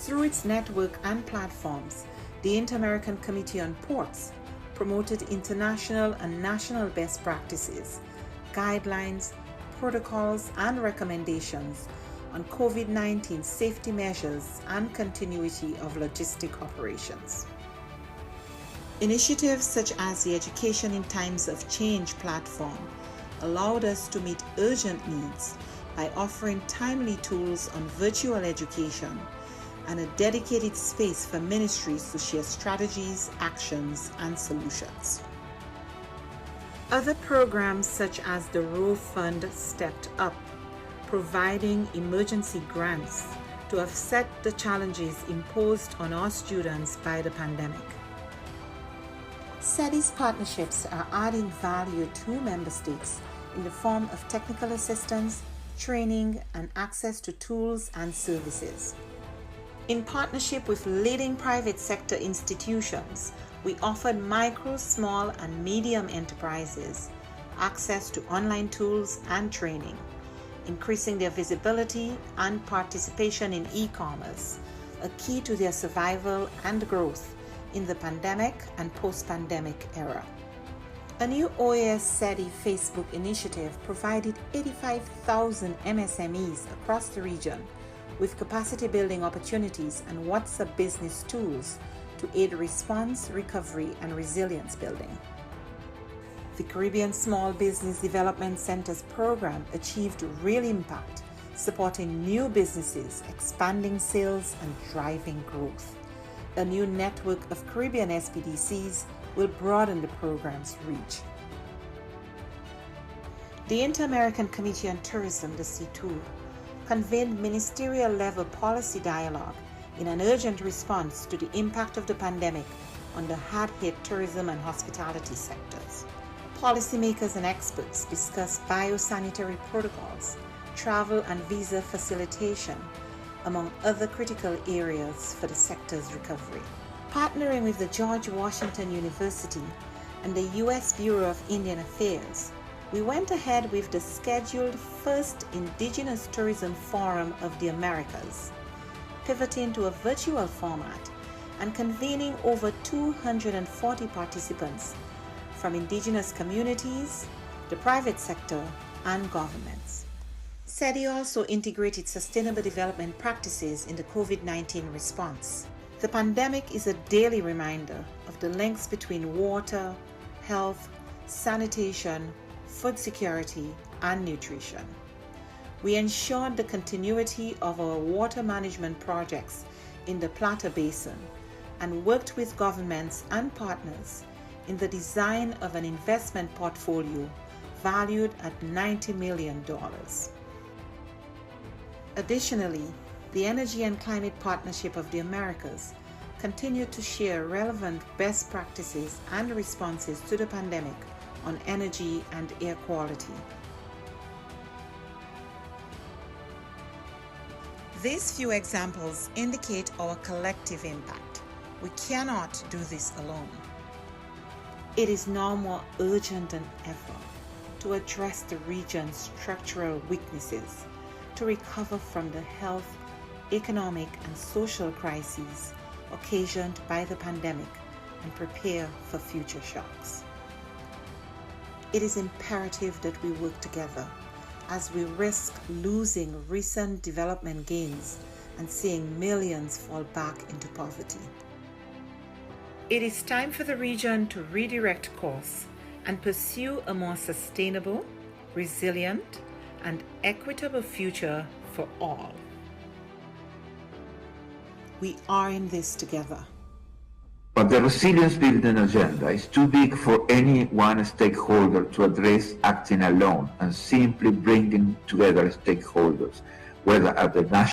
Through its network and platforms, the Inter-American Committee on Ports promoted international and national best practices, guidelines, protocols, and recommendations on COVID-19 safety measures and continuity of logistic operations. Initiatives such as the Education in Times of Change platform allowed us to meet urgent needs by offering timely tools on virtual education and a dedicated space for ministries to share strategies, actions, and solutions. Other programs such as the Row Fund stepped up, providing emergency grants to offset the challenges imposed on our students by the pandemic. SETI's partnerships are adding value to member states in the form of technical assistance, training, and access to tools and services. In partnership with leading private sector institutions, we offered micro, small, and medium enterprises access to online tools and training, increasing their visibility and participation in e-commerce, a key to their survival and growth in the pandemic and post-pandemic era. A new OAS SETI Facebook initiative provided 85,000 MSMEs across the region with capacity building opportunities and WhatsApp business tools to aid response, recovery, and resilience building. The Caribbean Small Business Development Centers program achieved real impact, supporting new businesses, expanding sales, and driving growth. A new network of Caribbean SPDCs will broaden the program's reach. The Inter-American Committee on Tourism, the CTOUR, convened ministerial-level policy dialogue in an urgent response to the impact of the pandemic on the hard-hit tourism and hospitality sectors. Policymakers and experts discussed biosanitary protocols, travel and visa facilitation, among other critical areas for the sector's recovery. Partnering with the George Washington University and the U.S. Bureau of Indian Affairs, we went ahead with the scheduled first Indigenous Tourism Forum of the Americas, pivoting to a virtual format and convening over 240 participants from indigenous communities, the private sector, and governments. SETI also integrated sustainable development practices in the COVID-19 response. The pandemic is a daily reminder of the links between water, health, sanitation, food security, and nutrition. We ensured the continuity of our water management projects in the Plata Basin and worked with governments and partners in the design of an investment portfolio valued at $90 million. Additionally, the Energy and Climate Partnership of the Americas continued to share relevant best practices and responses to the pandemic on energy and air quality. These few examples indicate our collective impact. We cannot do this alone. It is now more urgent than ever to address the region's structural weaknesses, to recover from the health, economic, and social crises occasioned by the pandemic and prepare for future shocks. It is imperative that we work together as we risk losing recent development gains and seeing millions fall back into poverty. It is time for the region to redirect course and pursue a more sustainable, resilient, and equitable future for all. We are in this together. But the resilience building agenda is too big for any one stakeholder to address acting alone and simply bringing together stakeholders, whether at the national